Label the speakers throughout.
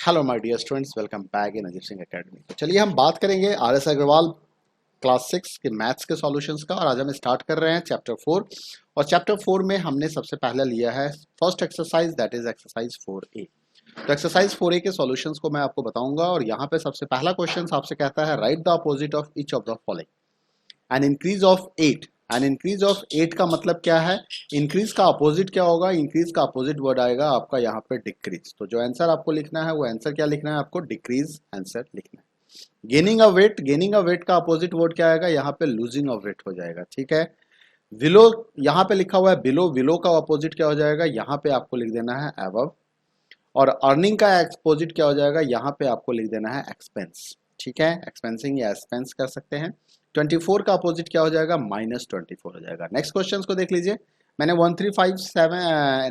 Speaker 1: Hello my dear students, welcome back in Ajeeb Singh academy. तो चलिए हम बात करेंगे आर.एस. अग्रवाल क्लास 6 के मैथ्स के सॉल्यूशंस का। और आज हम स्टार्ट कर रहे हैं चैप्टर 4। और चैप्टर 4 में हमने सबसे पहले लिया है first exercise, that is exercise 4A। तो एक्सरसाइज 4A के सॉल्यूशंस को मैं आपको बताऊंगा। और यहाँ पे सबसे पहला क्वेश्चन आपसे कहता है right the opposite of each of the following. An increase of 8। An increase of 8 का मतलब क्या है? इंक्रीज का अपोजिट क्या होगा? इंक्रीज का अपोजिट वर्ड आएगा आपका यहाँ पे डिक्रीज। तो जो आंसर आपको लिखना है वो आंसर क्या लिखना है? आपको डिक्रीज आंसर लिखना है। Gaining a weight, gaining a weight का अपोजिट वर्ड क्या आएगा? यहाँ पे लूजिंग अ वेट हो जाएगा। ठीक है। विलो यहाँ पे लिखा हुआ है बिलो, विलो का अपोजिट क्या हो जाएगा? यहाँ पे आपको लिख देना है अबव। और अर्निंग का अपोजिट क्या हो जाएगा? यहाँ पे आपको लिख देना है एक्सपेंस। ठीक है, एक्सपेंसिंग या एक्सपेंस कर सकते हैं। 24 का अपोजिट क्या हो जाएगा? -24 हो जाएगा। नेक्स्ट क्वेश्चन को देख लीजिए। मैंने 1 3 5 7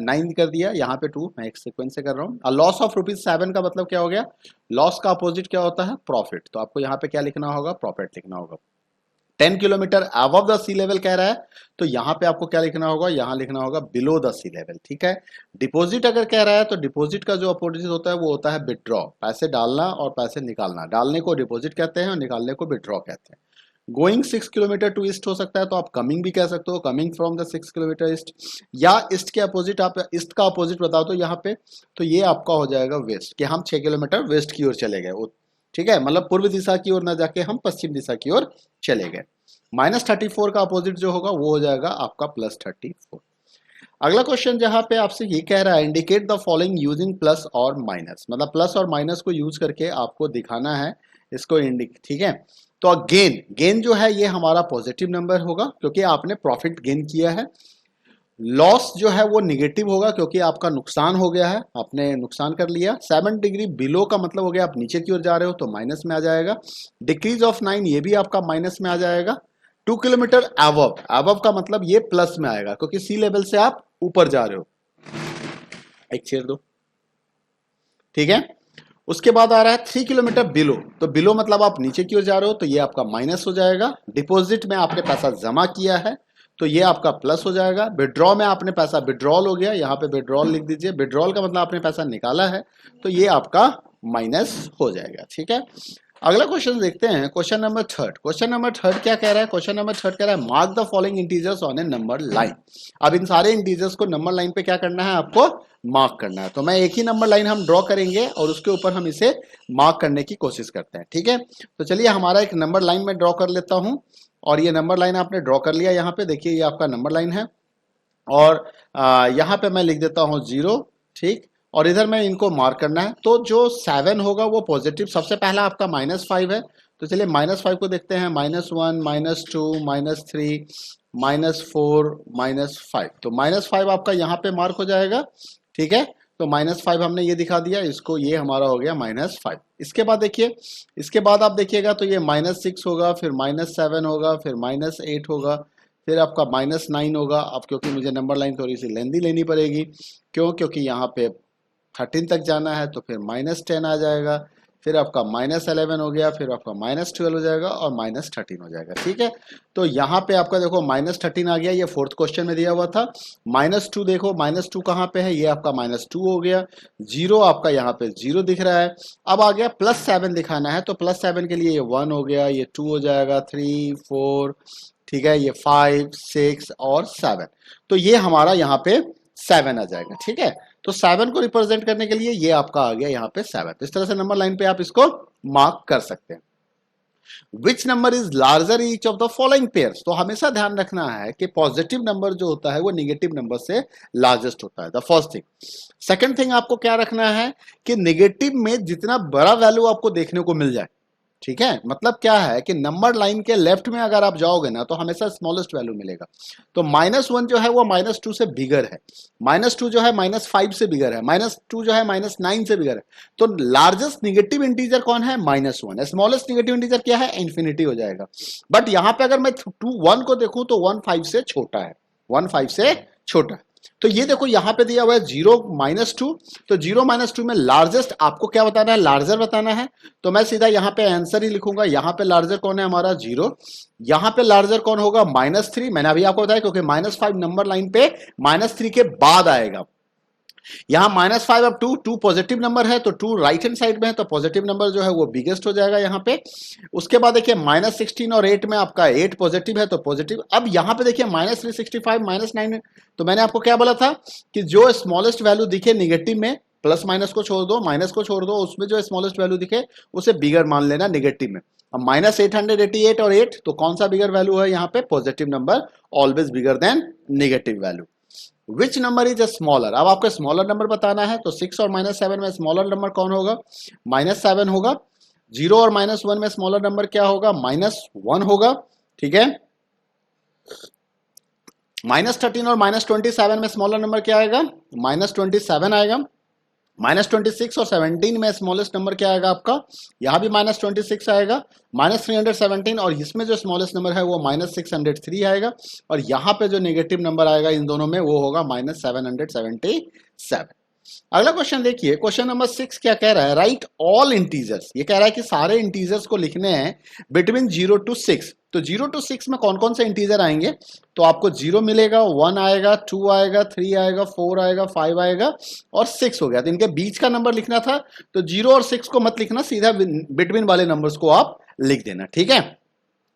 Speaker 1: 9 कर दिया, यहाँ पे 2, मैं एक सीक्वेंस से कर रहा हूँ। लॉस ऑफ ₹7 का मतलब क्या हो गया? लॉस का अपोजिट क्या होता है? प्रॉफिट। तो आपको यहाँ पे क्या लिखना होगा? प्रॉफिट लिखना होगा। 10 kilometre above the sea level कह रहा है, तो यहाँ पे आपको क्या लिखना होगा? यहाँ लिखना होगा बिलो द सी लेवल। ठीक है। डिपॉजिट अगर कह रहा है तो डिपॉजिट का जो अपोजिट होता है वो होता है विड्रॉ। पैसे डालना और पैसे निकालना, डालने को डिपॉजिट कहते हैं और निकालने को विड्रॉ कहते हैं। गोइंग 6 किलोमीटर टू ईस्ट हो सकता है, तो आप कमिंग भी कह सकते हो, coming from the 6 kilometre east. या ईस्ट के अपोजिट, आप ईस्ट का अपोजिट बताओ तो यहाँ पे, तो ये आपका हो जाएगा वेस्ट, कि हम 6 किलोमीटर वेस्ट की ओर चले गए। ठीक है, मतलब पूर्व दिशा की ओर ना जाके हम पश्चिम दिशा की ओर चले गए। -34 का अपोजिट जो होगा वो हो जाएगा आपका +34। अगला क्वेश्चन जहां पे आपसे ये कह रहा है indicate the following using plus और माइनस, मतलब प्लस और माइनस को यूज करके आपको दिखाना है इसको ठीक है। तो गेन, गेन जो है ये हमारा पॉजिटिव नंबर होगा क्योंकि आपने प्रॉफिट गेन किया है। लॉस जो है वो निगेटिव होगा क्योंकि आपका नुकसान हो गया है, आपने नुकसान कर लिया। 7 डिग्री बिलो का मतलब हो गया आप नीचे की ओर जा रहे हो, तो माइनस में आ जाएगा। डिक्रीज ऑफ 9 ये भी आपका माइनस में आ जाएगा। 2 किलोमीटर अबव, अबव का मतलब ये प्लस में आएगा क्योंकि सी लेवल से आप ऊपर जा रहे हो। एक चेयर दो। ठीक है। उसके बाद आ रहा है 3 किलोमीटर बिलो, तो बिलो मतलब आप नीचे की ओर जा रहे हो, तो ये आपका माइनस हो जाएगा। डिपॉजिट में आपने पैसा जमा किया है तो ये आपका प्लस हो जाएगा। विड्रॉ में आपने पैसा विड्रॉल हो गया, यहाँ पे विड्रॉल लिख दीजिए। विड्रॉल का मतलब आपने पैसा निकाला है, तो ये आपका माइनस हो जाएगा। ठीक है। अगला क्वेश्चन देखते हैं, क्वेश्चन नंबर 3। क्वेश्चन नंबर 3 क्या कह रहा है? क्वेश्चन नंबर 3 कह रहा है mark the following integers on A number line. अब इन सारे इंटीजर्स को नंबर लाइन पे क्या करना है? आपको मार्क करना है। तो मैं एक ही नंबर लाइन हम ड्रॉ करेंगे और उसके ऊपर हम इसे मार्क करने की कोशिश करते हैं। ठीक है। तो चलिए हमारा एक नंबर लाइन में ड्रॉ कर लेता हूं। और ये नंबर लाइन आपने ड्रॉ कर लिया, यहाँ पे देखिए ये आपका नंबर लाइन है। और यहाँ पे मैं लिख देता हूँ 0। ठीक। और इधर में इनको मार्क करना है। तो जो 7 होगा वो पॉजिटिव, सबसे पहला आपका -5 है, तो चलिए -5 को देखते हैं। -1 -2 -3 -4 -5, तो -5 आपका यहाँ पे मार्क हो जाएगा। ठीक है। तो -5 हमने ये दिखा दिया इसको, ये हमारा हो गया -5। इसके बाद देखिए, इसके बाद आप देखिएगा तो ये -6 होगा, फिर -7 होगा, फिर -8 होगा, फिर आपका -9 होगा। अब क्योंकि मुझे नंबर लाइन थोड़ी सी लेंदी लेनी पड़ेगी, क्यों? क्योंकि यहाँ पे 13 तक जाना है, तो फिर -10 आ जाएगा, फिर आपका -11 हो गया, फिर आपका -12 हो जाएगा और -13 हो जाएगा। ठीक है। तो यहाँ पे आपका देखो -13 आ गया, ये 4th क्वेश्चन में दिया हुआ था। -2 देखो, -2 कहाँ पे है? ये आपका -2 हो गया। 0 आपका यहाँ पे 0 दिख रहा है। अब आ गया +7 दिखाना है, तो +7 के लिए ये 1 हो गया, ये 2 हो जाएगा, 3 4, ठीक है, ये 5 6 और 7, तो ये हमारा यहाँ पे 7 आ जाएगा। ठीक है। तो 7 को रिप्रेजेंट करने के लिए ये आपका आ गया यहाँ पे 7। तो इस तरह से नंबर लाइन पे आप इसको मार्क कर सकते हैं। Which number is larger each of the following pairs? तो हमेशा ध्यान रखना है कि पॉजिटिव नंबर जो होता है वो निगेटिव नंबर से लार्जेस्ट होता है, the first thing. Second thing आपको क्या रखना है कि निगेटिव में जितना बड़ा वैल्यू आपको देखने को मिल जाए। ठीक है। मतलब क्या है कि नंबर लाइन के लेफ्ट में अगर आप जाओगे ना तो हमेशा स्मॉलेस्ट वैल्यू मिलेगा। तो -1 जो है वो -2 से बिगर है, -2 जो है -5 से बिगर है, -2 जो है -9 से बिगर है। तो लार्जेस्ट निगेटिव इंटीजर कौन है? -1। स्मॉलेस्ट निगेटिव इंटीजर क्या है? इन्फिनिटी हो जाएगा। बट यहां पे अगर मैं 1 को देखूं तो 1 5 से छोटा है, 1 5 से छोटा है। तो ये देखो यहाँ पे दिया हुआ है 0 -2, तो 0 -2 में लार्जेस्ट आपको क्या बताना है? लार्जर बताना है। तो मैं सीधा यहाँ पे आंसर ही लिखूंगा। यहाँ पे लार्जर कौन है? हमारा 0। यहाँ पे लार्जर कौन होगा? -3। मैंने अभी आपको बताया क्योंकि -5 नंबर लाइन पे -3 के बाद आएगा। यहाँ -5 अब टू पॉजिटिव नंबर है तो टू राइट हैंड साइड में है तो पॉजिटिव नंबर जो है वो बिगेस्ट हो जाएगा यहाँ पे। उसके बाद देखिए -16 और 8 में आपका 8 पॉजिटिव है तो पॉजिटिव। अब यहाँ पे देखिए -365 -9, तो मैंने आपको क्या बोला था कि जो स्मॉलेस्ट वैल्यू दिखे निगेटिव में, प्लस माइनस को छोड़ दो, माइनस को छोड़ दो, उसमें जो स्मॉलेस्ट वैल्यू दिखे उसे बिगर मान लेना निगेटिव में। अब -888 और 8 तो कौन सा बिगर वैल्यू है यहाँ पे? Positive number, always bigger than negative value. Which number is a smaller? अब आपको स्मॉलर नंबर बताना है तो 6 और -7 में स्मॉलर नंबर कौन होगा? -7 होगा। 0 और -1 में स्मॉलर नंबर क्या होगा? -1 होगा। ठीक है। -13 और -27 में स्मॉलर नंबर क्या आएगा? -27 आएगा। -26 और 17 में स्मॉलेस्ट नंबर क्या आएगा आपका? यहाँ भी -26 आएगा। -317 और इसमें जो स्मॉलेस्ट नंबर है वो -603 आएगा। और यहाँ पे जो नेगेटिव नंबर आएगा इन दोनों में वो होगा -777। अगला क्वेश्चन देखिए, क्वेश्चन नंबर 6 क्या कह रहा है? Right all integers. ये कह रहा है कि सारे इंटीजर्स को लिखने हैं बिटवीन 0 to 6। तो 0 to 6 में कौन कौन से इंटीजर आएंगे? तो आपको 0 मिलेगा, 1 आएगा, 2 आएगा, 3 आएगा, 4 आएगा, 5 आएगा और 6 हो गया। तो इनके बीच का नंबर लिखना था तो 0 और 6 को मत लिखना, सीधा बिटवीन वाले नंबर्स को आप लिख देना। ठीक है।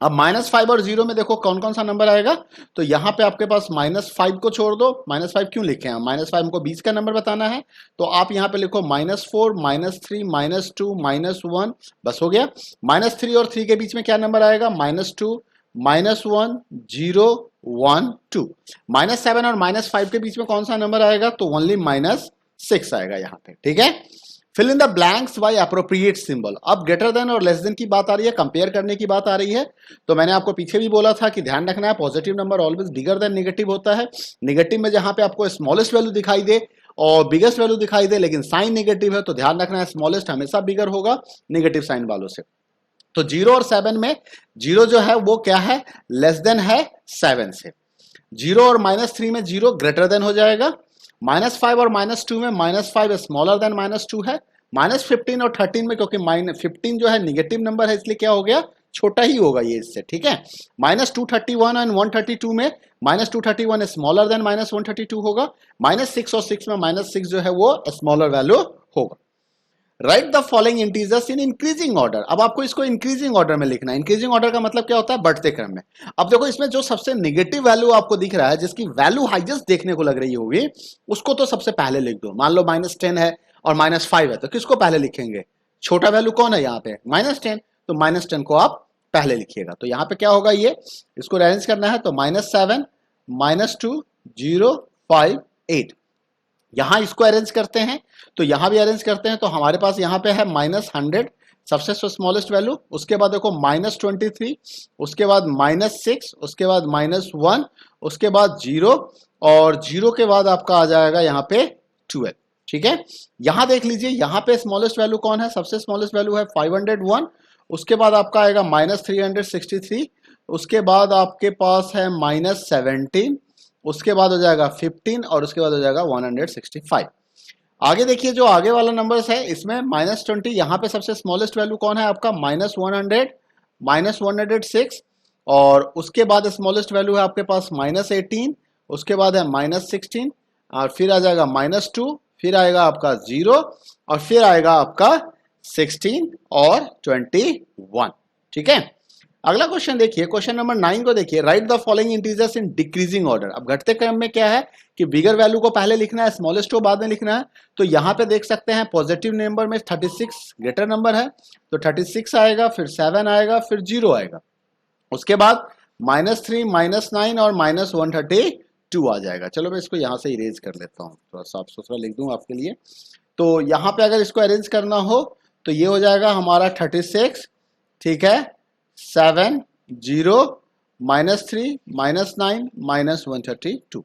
Speaker 1: अब -5 और 0 में देखो कौन कौन सा नंबर आएगा। तो यहाँ पे आपके पास -5 को छोड़ दो। -5 क्यों लिखे हैं? -5 हमको बीच का नंबर बताना है तो आप यहाँ पे लिखो -4, -3, -2, -1, बस हो गया। -3 और 3 के बीच में क्या नंबर आएगा? -2, -1, 0, 1, 2। -7 और -5 के बीच में कौन सा नंबर आएगा? तो ओनली -6 आएगा यहाँ पे। ठीक है। Fill in the blanks by appropriate symbol. अब ग्रेटर देन और लेस देन की बात आ रही है, कंपेयर करने की बात आ रही है। तो मैंने आपको पीछे भी बोला था कि ध्यान रखना है positive number always bigger than negative होता है। नेगेटिव में जहां पे आपको स्मॉलेस्ट वैल्यू दिखाई दे और बिगेस्ट वैल्यू दिखाई दे लेकिन साइन नेगेटिव है तो ध्यान रखना है स्मॉलेस्ट हमेशा बिगर होगा नेगेटिव साइन वालों से। तो 0 और 7 में 0 जो है वो क्या है? लेस देन है 7 से। 0 और -3 में 0 ग्रेटर देन हो जाएगा। -5 और -2 में -5 स्मॉलर देन -2 है। -15 और 13 में क्योंकि -15 जो है निगेटिव नंबर है इसलिए क्या हो गया? छोटा ही होगा ये इससे। ठीक है। -231 एंड 132 में -231 स्मॉलर देन -132 होगा। -6 और 6 में -6 जो है वो स्मॉलर वैल्यू होगा। Right the following integers in increasing order. अब आपको इसको इंक्रीजिंग ऑर्डर में लिखना है। इंक्रीजिंग ऑर्डर का मतलब क्या होता है? बढ़ते क्रम में। अब देखो इसमें जो सबसे नेगेटिव वैल्यू आपको दिख रहा है, जिसकी वैल्यू हाईएस्ट देखने को लग रही होगी, उसको तो सबसे पहले लिख दो। मान लो -10 है और -5 है तो किसको पहले लिखेंगे? छोटा वैल्यू कौन है यहाँ पे? -10, तो -10 को आप पहले लिखिएगा। तो यहाँ पे क्या होगा? ये इसको अरेंज करना है तो -7, -2, 0, 5, 8। यहां इसको अरेंज करते हैं तो यहां भी अरेंज करते हैं तो हमारे पास यहां पे है -100 सबसे स्मॉलेस्ट वैल्यू। उसके बाद देखो -23, उसके बाद -6, उसके बाद -1, उसके बाद 0 और 0 के बाद आपका आ जाएगा यहाँ पे 12। ठीक है। यहां देख लीजिए यहाँ पे स्मॉलेस्ट वैल्यू कौन है? सबसे स्मॉलेस्ट वैल्यू है 501। उसके बाद आपका आएगा -363। उसके बाद आपके पास है -17। उसके बाद हो जाएगा 15 और उसके बाद हो जाएगा 165। आगे देखिए जो आगे वाला नंबर्स है इसमें -20 यहाँ पे सबसे स्मॉलेस्ट वैल्यू कौन है आपका? -100, -106 और उसके बाद स्मॉलेस्ट वैल्यू है आपके पास -18। उसके बाद है -16 और फिर आ जाएगा -2, फिर आएगा आपका 0 और फिर आएगा आपका 16 और 21। ठीक है। अगला क्वेश्चन देखिए, क्वेश्चन नंबर 9 को देखिए। Right the following integers in decreasing order. अब घटते क्रम में क्या है कि बिगर वैल्यू को पहले लिखना है, स्मॉलेस्ट को बाद में लिखना है। तो यहाँ पे देख सकते हैं पॉजिटिव नंबर में 36 ग्रेटर नंबर है तो 36 आएगा, फिर 7 आएगा, फिर 0 आएगा। उसके बाद -3, -9 और -132 आ जाएगा। चलो मैं इसको यहाँ से इरेज कर लेता हूँ, थोड़ा साफ सुथरा लिख दूँ आपके लिए। तो यहाँ पे अगर इसको अरेंज करना हो तो ये हो जाएगा हमारा 36, ठीक है, 7, 0, -3, -9, -132।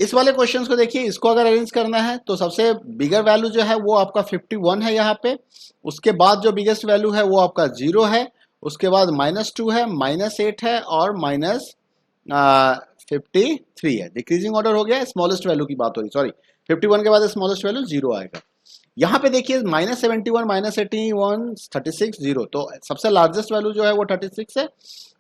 Speaker 1: इस वाले क्वेश्चंस को देखिए, इसको अगर अरेंज करना है तो सबसे बिगर वैल्यू जो है वो आपका 51 है यहाँ पे। उसके बाद जो बिगेस्ट वैल्यू है वो आपका 0 है। उसके बाद -2 है, -8 है और -53 है। डिक्रीजिंग ऑर्डर हो गया, स्मॉलेस्ट वैल्यू की बात हो रही, सॉरी 51 के बाद स्मॉलेस्ट वैल्यू 0 आएगा। यहाँ पे देखिए -71, -81, 36, 0, तो सबसे लार्जेस्ट वैल्यू जो है वो 36 है।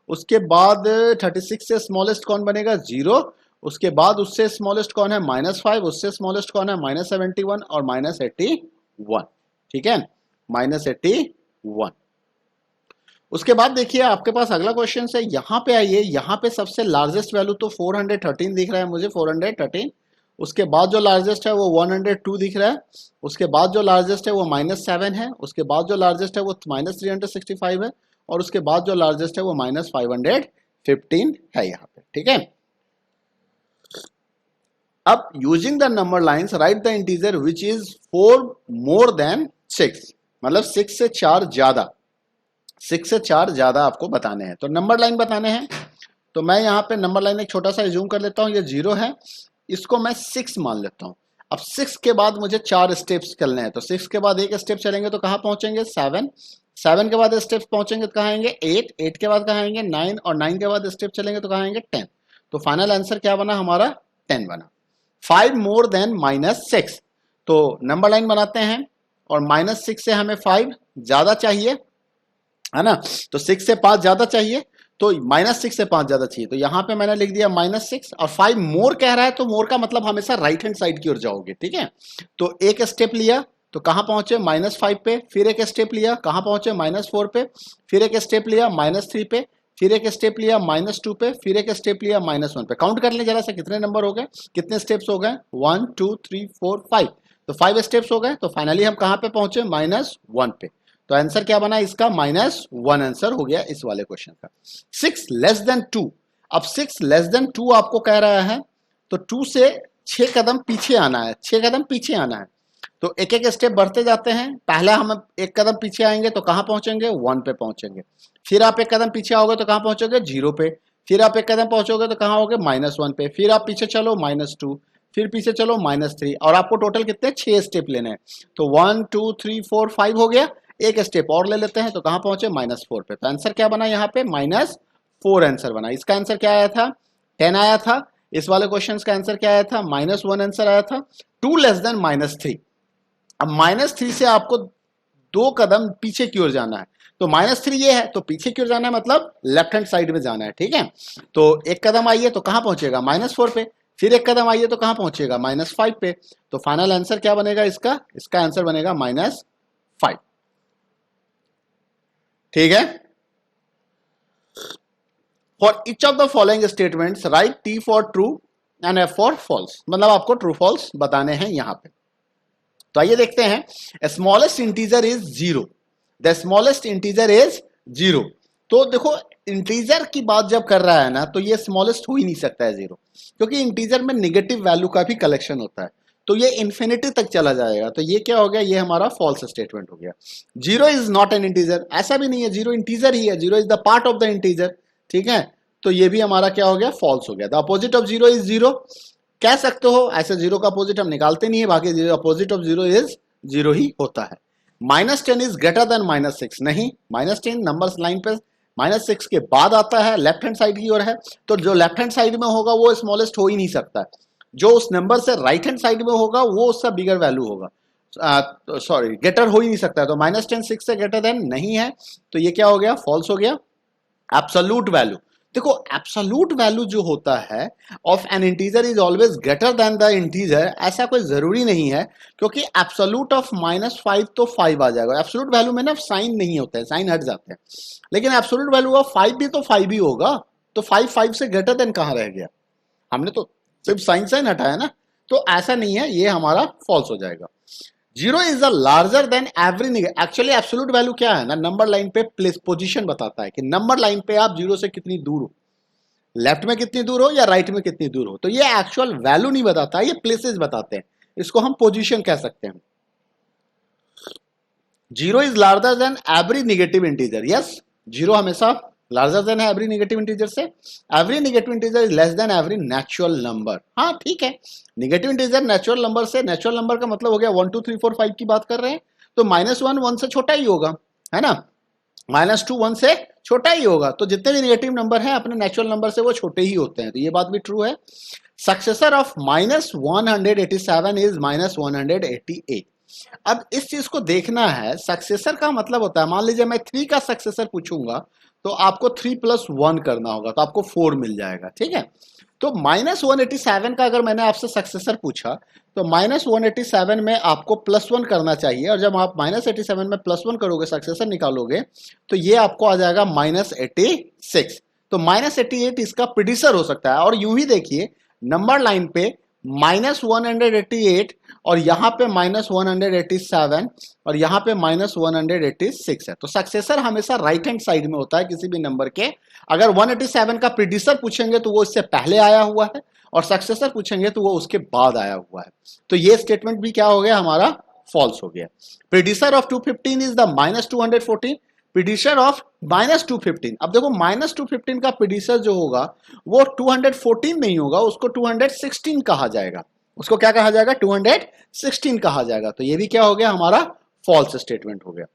Speaker 1: उसके बाद 36 से स्मॉलेस्ट कौन बनेगा? 0। उसके बाद उससे स्मॉलेस्ट कौन है -5, उससे स्मॉलेस्ट कौन है -71 और -81, ठीक है, -81। उसके बाद देखिए आपके पास अगला क्वेश्चन है, यहाँ पे आइए, यहाँ पे सबसे लार्जेस्ट वैल्यू तो 413 दिख रहा है मुझे, 413। उसके बाद जो लार्जेस्ट है वो 102 दिख रहा है, उसके बाद जो लार्जेस्ट है वो -7 है, उसके बाद जो लार्जेस्ट है वो -365 है, और उसके बाद जो लार्जेस्ट है वो -515 है यहाँ पे, ठीक है। अब using the number lines right the integer which is 4 more than 6, मतलब 6 से 4 ज्यादा, 6 से 4 ज्यादा आपको बताने हैं। तो नंबर लाइन बताने हैं, तो मैं यहाँ पे नंबर लाइन एक छोटा सा जूम कर लेता हूँ, ये 0 है, इसको मैं 6 मान लेता हूँ। अब 6 के बाद मुझे 4 स्टेप्स चलने हैं, तो 6 के बाद एक स्टेप चलेंगे तो कहाँ पहुंचेंगे 7, 7 के बाद स्टेप्स पहुंचेंगे तो कहाँ आएंगे 8, 8 के बाद कहाँ आएंगे 9, और 9 के बाद स्टेप चलेंगे तो कहाँ आएंगे 10। तो फाइनल आंसर क्या बना हमारा 10 बना। 5 मोर देन -6, तो नंबर लाइन बनाते हैं, और -6 से हमें 5 ज्यादा चाहिए, है ना, तो 6 से 5 ज्यादा चाहिए, तो -6 से 5 ज्यादा चाहिए, तो यहां पे मैंने लिख दिया -6, और 5 मोर कह रहा है, तो मोर का मतलब हमेशा राइट हैंड साइड की ओर जाओगे, ठीक है। तो एक स्टेप लिया तो कहां पहुंचे -5 पे, फिर एक स्टेप लिया कहां पहुंचे -4 पे, फिर एक स्टेप लिया -3 पे, फिर एक स्टेप लिया -2 पे, फिर एक स्टेप लिया -1 पे। काउंट कर ले जरा सा कितने नंबर हो गए, कितने स्टेप्स हो गए, 1 2 3 4 5, तो 5 स्टेप्स हो गए। तो फाइनली हम कहां पे पहुंचे -1 पे, तो आंसर क्या बना इसका -1 आंसर हो गया इस वाले क्वेश्चन का। 6 लेस देन 2, अब 6 लेस देन 2 आपको कह रहा है, तो 2 से 6 कदम पीछे आना है, 6 कदम पीछे आना है, तो एक एक स्टेप बढ़ते जाते हैं। पहले हम एक कदम पीछे आएंगे तो कहां पहुंचेंगे 1 पे पहुंचेंगे, फिर आप एक कदम पीछे आओगे तो कहां पहुंचोगे 0 पे, फिर आप एक कदम पहुंचोगे तो कहां होगे -1 पे, फिर आप पीछे चलो -2, फिर पीछे चलो -3, और आपको टोटल कितने 6 स्टेप लेने हैं, तो 1 2 3 4 5 हो गया। एक स्टेप और ले लेते हैं तो कहां पहुंचे -4 पे, तो आंसर क्या बना यहाँ पे -4 आंसर बना। इसका आंसर क्या आया था 10 आया था, इस वाले क्वेश्चन का आंसर क्या आया था -1 आंसर आया था। 2 लेस देन -3, अब -3 से आपको 2 कदम पीछे की ओर जाना है, तो -3 ये है, तो पीछे की ओर जाना है मतलब लेफ्ट हैंड साइड में जाना है, ठीक है। तो एक कदम आइए तो कहां पहुंचेगा -4 पे, फिर एक कदम आइए तो कहां पहुंचेगा -5 पे, तो फाइनल आंसर क्या बनेगा इसका, इसका आंसर बनेगा -5, ठीक है। For each of the following statements write T for true and F for false, मतलब आपको ट्रू फॉल्स बताने हैं यहां पे। तो आइए देखते हैं, smallest integer is 0, the smallest integer is 0। तो देखो इंटीजर की बात जब कर रहा है ना, तो ये स्मॉलेस्ट हो ही नहीं सकता है 0, क्योंकि इंटीजर में निगेटिव वैल्यू का भी कलेक्शन होता है, तो ये इन्फिनिटी तक चला जाएगा। तो ये क्या हो गया, ये हमारा फॉल्स स्टेटमेंट हो गया। 0 इज नॉट एन इंटीजर, ऐसा भी नहीं है, 0 इंटीजर ही है, 0 is the part of the integer, ठीक है। तो ये भी हमारा क्या हो गया, फॉल्स हो गया। द अपोजिट ऑफ 0 इज 0 कह सकते हो, ऐसे 0 का अपोजिट हम निकालते नहीं है, बाकी अपोजिट ऑफ 0 इज 0 ही होता है। -10 इज ग्रेटर देन -6, नहीं, -10 नंबर्स लाइन पे -6 के बाद आता है, लेफ्ट हैंड साइड की ओर है, तो जो लेफ्ट हैंड साइड में होगा वो स्मॉलेस्ट हो ही नहीं सकता, जो उस नंबर से राइट हैंड साइड में होगा वो उसका बिगर वैल्यू होगा, सॉरी ग्रेटर हो ही नहीं सकता है। तो -10 6 से ग्रेटर देन नहीं है, तो ये क्या हो गया, फॉल्स हो गया। एब्सोल्यूट वैल्यू, देखो एब्सोल्यूट वैल्यू जो होता है of N integer is always greater than the integer, ऐसा कोई जरूरी नहीं है, क्योंकि एब्सोल्यूट ऑफ -5 तो 5 आ जाएगा। एब्सोल्यूट वैल्यू में ना साइन नहीं होता है, साइन हट जाते हैं, लेकिन एब्सोल्यूट वैल्यू ऑफ 5 भी तो 5 ही होगा, तो 5 से ग्रेटर देन कहां रह गया, हमने तो सिर्फ साइन हटाया ना, तो ऐसा नहीं है, ये हमारा फॉल्स हो जाएगा। 0 is the larger than every, actually absolute value क्या है ना, नंबर लाइन पे प्लेस पोजीशन बताता है कि नंबर लाइन पे आप 0 से कितनी दूर हो, लेफ्ट में कितनी दूर हो या राइट में कितनी दूर हो, तो ये एक्चुअल वैल्यू नहीं बताता, ये प्लेसेस बताते हैं, इसको हम पोजीशन कह सकते हैं। 0 is larger than every negative integer, yes 0 हमेशा लार्जर देन है एवरी नेगेटिव इंटीजर से। Every negative integer is less than every natural number, हाँ ठीक है, नेगेटिव इंटीजर नेचुरल नंबर से, नेचुरल नंबर का मतलब हो गया 1 2 3 4 5 की बात कर रहे हैं, तो -1 1 से छोटा ही होगा, है ना, -2 1 से छोटा ही होगा, तो जितने भी नेगेटिव नंबर हैं अपने नेचुरल नंबर से वो छोटे ही होते हैं, तो ये बात भी ट्रू है। सक्सेसर ऑफ -187 इज -188, अब इस चीज को देखना है, सक्सेसर का मतलब होता है, मान लीजिए मैं 3 का सक्सेसर पूछूंगा तो आपको 3+1 करना होगा तो आपको 4 मिल जाएगा, ठीक है। तो -187 का अगर मैंने आपसे सक्सेसर पूछा तो -187 में आपको +1 करना चाहिए, और जब आप -87 में +1 करोगे, सक्सेसर निकालोगे, तो ये आपको आ जाएगा -86। तो -88 इसका प्रीडिसर हो सकता है। और यूं ही देखिए नंबर लाइन पे -188 और यहाँ पे -187 और यहाँ पे -186 है। तो सक्सेसर हमेशा राइट हैंड साइड में होता है किसी भी नंबर के। अगर 187 का प्रीडिसर पूछेंगे तो वो इससे पहले आया हुआ है, और सक्सेसर पूछेंगे तो वो उसके बाद आया हुआ है। तो ये स्टेटमेंट भी क्या हो गया हमारा, फॉल्स हो गया। प्रीडिसर ऑफ 215 इज द -214, प्रीडिसर ऑफ -215। अब देखो -215 का प्रीडिसर जो होगा वो 214 नहीं होगा, उसको 216 कहा जाएगा। उसको क्या कहा जाएगा, 216 कहा जाएगा। तो ये भी क्या हो गया हमारा, फॉल्स स्टेटमेंट हो गया।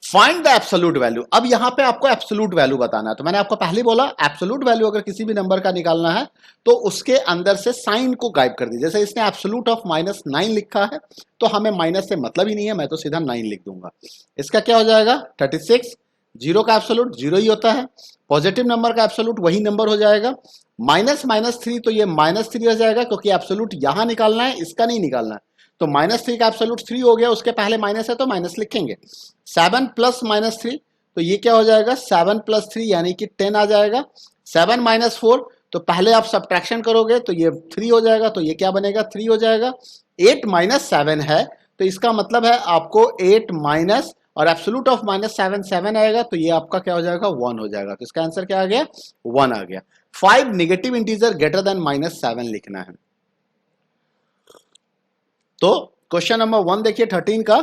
Speaker 1: Find the absolute value. अब यहां पे आपको एब्सोल्यूट वैल्यू बताना है। तो मैंने आपको पहले बोला एब्सोल्यूट वैल्यू अगर किसी भी नंबर का निकालना है तो उसके अंदर से साइन को गायब कर दीजिए। जैसे इसने एब्सोल्यूट ऑफ -9 लिखा है तो हमें माइनस से मतलब ही नहीं है, मैं तो सीधा 9 लिख दूंगा। इसका क्या हो जाएगा 36। जीरो का एब्सोल्यूट जीरो ही होता है, पॉजिटिव नंबर का एब्सोल्यूट वही नंबर हो जाएगा। -3 तो ये -3 हो जाएगा क्योंकि एब्सोल्यूट यहां निकालना है, इसका नहीं निकालना है। तो -3 का एब्सोल्यूट 3 हो गया, उसके पहले माइनस है तो माइनस लिखेंगे। 7 प्लस -3 तो ये क्या हो जाएगा 7 + 3 यानी कि 10 आ जाएगा। 7 - 4 तो पहले आप सब्ट्रैक्शन करोगे तो ये 3 हो जाएगा, तो ये क्या बनेगा 3 हो जाएगा। 8 - 7 है तो इसका मतलब है आपको 8 माइनस और एब्सोल्यूट ऑफ -7 7 आएगा, तो ये आपका क्या हो जाएगा 1 हो जाएगा। तो इसका आंसर क्या आ गया 1 आ गया। 5 नेगेटिव इंटीजर ग्रेटर देन -7 लिखना है। तो क्वेश्चन नंबर 1 देखिए 13 का,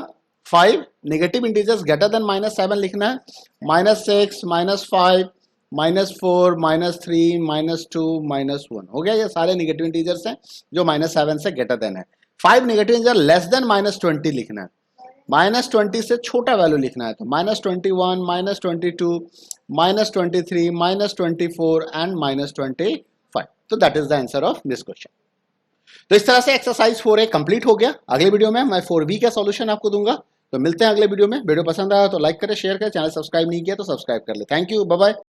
Speaker 1: 5 नेगेटिव इंटीजर्स ग्रेटर देन -7 लिखना है। -6 -5 -4 -3 -2 -1 हो गया। ये सारे नेगेटिव इंटीजर्स हैं जो -7 से ग्रेटर देन है। 5 नेगेटिव इंटीजर लेस देन -20 लिखना है। -20 से छोटा वैल्यू लिखना है, तो -21 -22 -23 -24 एंड -25। तो that is the answer of this question. तो इस तरह से एक्सरसाइज 4A कंप्लीट हो गया। अगले वीडियो में मैं 4B का सॉल्यूशन आपको दूंगा। तो मिलते हैं अगले वीडियो में। वीडियो पसंद आया तो लाइक करें, शेयर करें, चैनल सब्सक्राइब नहीं किया तो सब्सक्राइब कर ले। Thank you, bye bye.